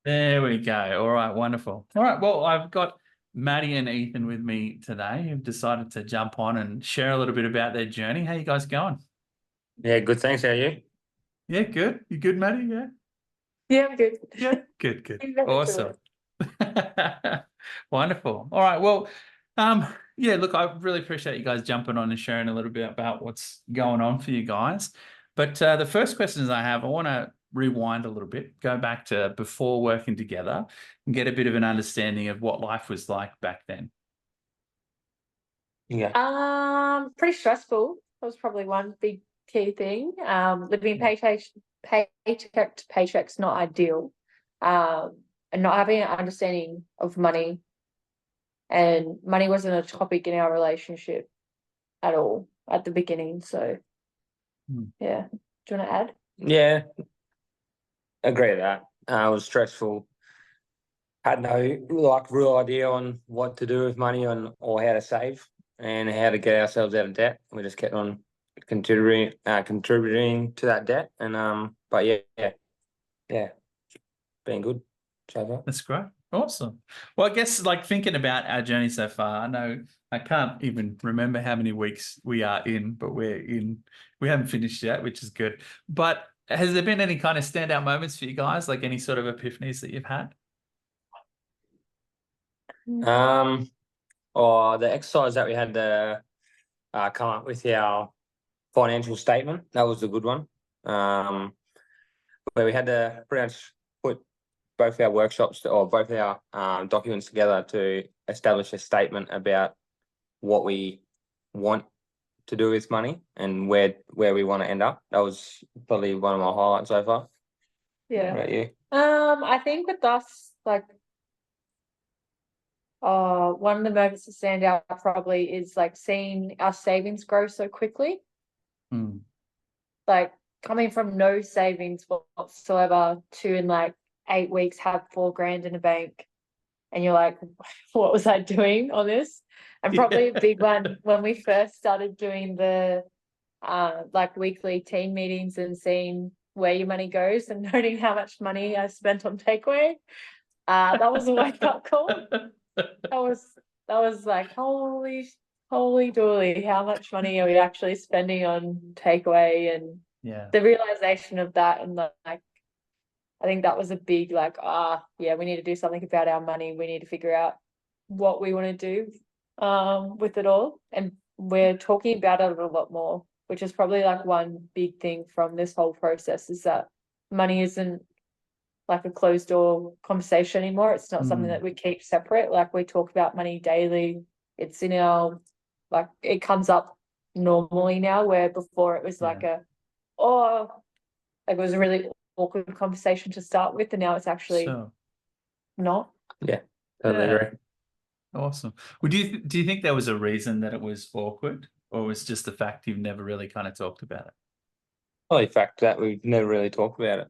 There we go. All right, wonderful. All right, well, I've got Maddie and Ethan with me today who've decided to jump on and share a little bit about their journey. How you guys going? Yeah, good. Thanks. How are you? Yeah, good. You good, Maddie? Yeah. Yeah, I'm good. Yeah. Good, good. You better do Awesome. it. Wonderful. All right. Well, yeah, look, I really appreciate you guys jumping on and sharing a little bit about what's going on for you guys. But the first questions I have, I want to rewind a little bit, go back to before working together and get a bit of an understanding of what life was like back then. Yeah. Pretty stressful. That was probably one big key thing. Living paycheck to paycheck's not ideal. And not having an understanding of money, and money wasn't a topic in our relationship at all at the beginning. So Hmm. yeah. Do you want to add? Yeah, agree with that. It was stressful. Had no real idea on what to do with money on or how to save and how to get ourselves out of debt. We just kept on contributing to that debt. But yeah, been good so far. That's great. Awesome. Well, I guess like thinking about our journey so far, I know I can't even remember how many weeks we are in, but we haven't finished yet, which is good. But has there been any kind of standout moments for you guys, like any sort of epiphanies that you've had? Um, or the exercise that we had to come up with our financial statement. That was a good one. Where we had to pretty much put both our workshops or both our documents together to establish a statement about what we want to do with money and where we want to end up. That was probably one of my highlights so far. What Yeah. about you? I think with us, like, one of the moments that stand out probably is like seeing our savings grow so quickly. Hmm. Like coming from no savings whatsoever to in like 8 weeks have 4 grand in the bank, and you're like, what was I doing on this? And probably a big one when we first started doing the like weekly team meetings and seeing where your money goes and noting how much money I spent on takeaway. That was a wake up call. That was like, holy dooly, how much money are we actually spending on takeaway? And Yeah. the realization of that, and like I think that was a big like, yeah, we need to do something about our money. We need to figure out what we want to do with it all. And we're talking about it a lot more, which is probably like one big thing from this whole process, is that money isn't like a closed door conversation anymore. It's not something that we keep separate. Like we talk about money daily. It's in our, like, it comes up normally now, where before it was like Yeah. oh, like it was a really awkward conversation to start with, and now it's actually So not. Yeah, totally yeah. agree. Awesome. Well, do you think there was a reason that it was awkward, or was it just the fact you've never really kind of talked about it? Well, the fact that we've never really talked about it.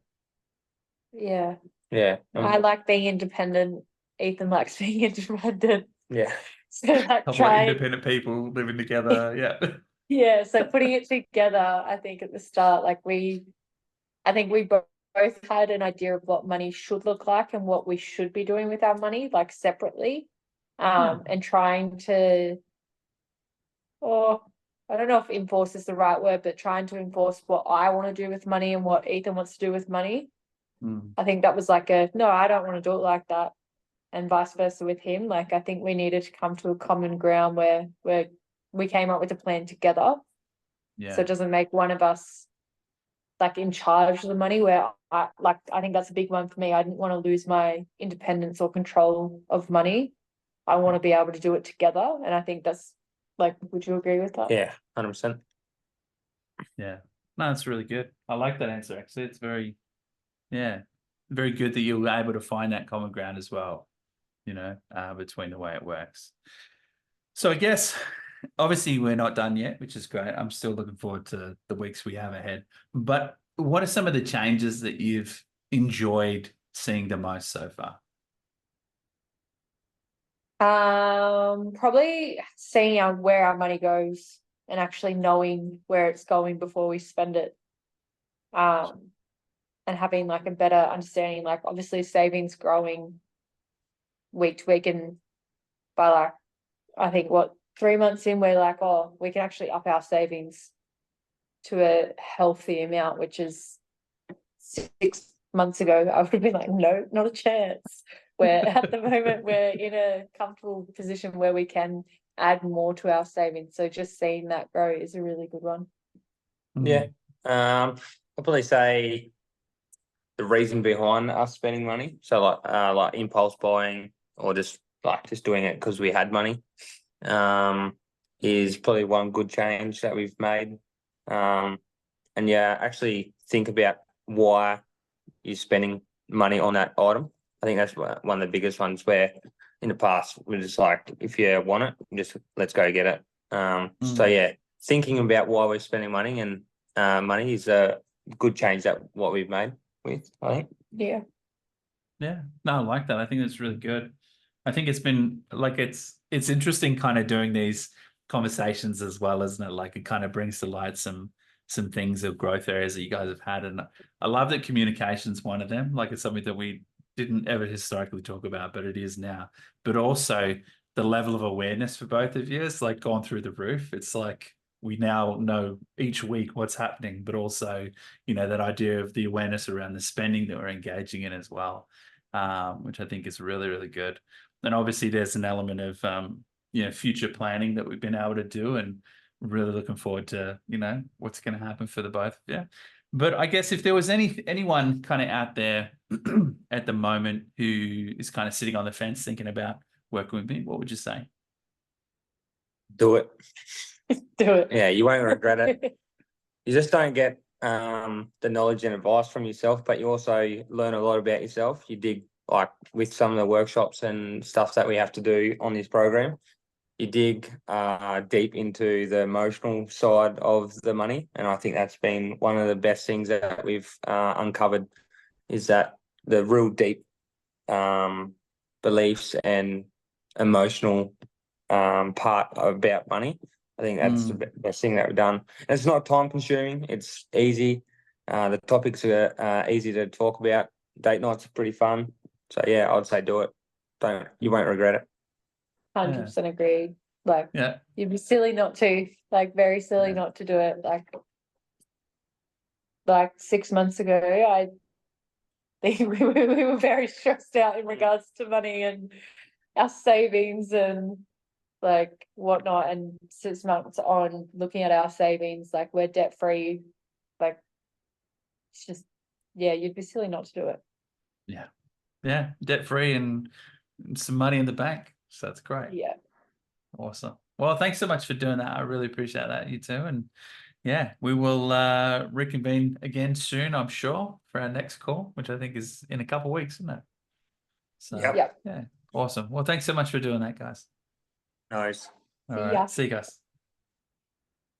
Yeah. Yeah. I like being independent. Ethan likes being independent. Yeah. So like Couple of trying, independent people living together. Yeah. yeah. So putting it together, I think at the start, like I think we both had an idea of what money should look like and what we should be doing with our money, like separately, and trying to, or I don't know if enforce is the right word, but trying to enforce what I want to do with money and what Ethan wants to do with money. Mm. I think that was like no, I don't want to do it like that, and vice versa with him. Like I think we needed to come to a common ground where we came up with a plan together, so Yeah. it doesn't make one of us like in charge of the money, where I think that's a big one for me. I didn't want to lose my independence or control of money. I want to be able to do it together, and I think that's like, would you agree with that? Yeah, 100%. Yeah. No, it's really good. I like that answer, actually. It's yeah, very good that you were able to find that common ground as well, between the way it works. So I guess obviously we're not done yet, which is great. I'm still looking forward to the weeks we have ahead. But what are some of the changes that you've enjoyed seeing the most so far? Probably seeing where our money goes and actually knowing where it's going before we spend it. And and having like a better understanding, like obviously savings growing week to week, and by like, I think 3 months in, we're like, oh, we can actually up our savings to a healthy amount, which is 6 months ago, I would have been like, no, not a chance. Where at the moment we're in a comfortable position where we can add more to our savings. So just seeing that grow is a really good one. Yeah. I'll probably say the reason behind us spending money. So like impulse buying, or just doing it because we had money. Is probably one good change that we've made. And yeah, actually think about why you're spending money on that item. I think that's one of the biggest ones, where in the past we're just like, if you want it, just let's go get it. So yeah, thinking about why we're spending money, and money is a good change that what we've made with, I think. Yeah. Yeah, no, I like that. I think that's really good. I think it's been like, it's interesting kind of doing these conversations as well, isn't it? Like, it kind of brings to light some things of growth areas that you guys have had. And I love that communication's one of them. Like, it's something that we didn't ever historically talk about, but it is now. But also the level of awareness for both of you is like gone through the roof. It's like we now know each week what's happening, but also, you know, that idea of the awareness around the spending that we're engaging in as well, which I think is really, really good. And obviously there's an element of, you know, future planning that we've been able to do, and really looking forward to, you know, what's going to happen for the both of you. But I guess if there was anyone kind of out there at the moment who is kind of sitting on the fence thinking about working with me, what would you say? Do it. Do it. Yeah, you won't regret it. You just don't get the knowledge and advice from yourself, but you also learn a lot about yourself. You dig, like with some of the workshops and stuff that we have to do on this program, you dig deep into the emotional side of the money. And I think that's been one of the best things that we've uncovered, is that the real deep beliefs and emotional part about money. I think that's the best thing that we've done. And it's not time consuming. It's easy. The topics are easy to talk about. Date nights are pretty fun. So yeah, I'd say do it. You won't regret it. 100% agreed. Like, Yeah. you'd be silly not to, like very silly not to do it. Like 6 months ago, I think we were very stressed out in regards to money and our savings and like whatnot. And 6 months on, looking at our savings, like we're debt free. Like, it's just, yeah, you'd be silly not to do it. Yeah, debt free and some money in the bank. So that's great. Yeah. Awesome. Well, thanks so much for doing that. I really appreciate that, you too. And yeah, we will reconvene again soon, I'm sure, for our next call, which I think is in a couple of weeks, isn't it? So Yep. Yeah. yeah, awesome. Well, thanks so much for doing that, guys. Nice. All See right, ya. see you guys.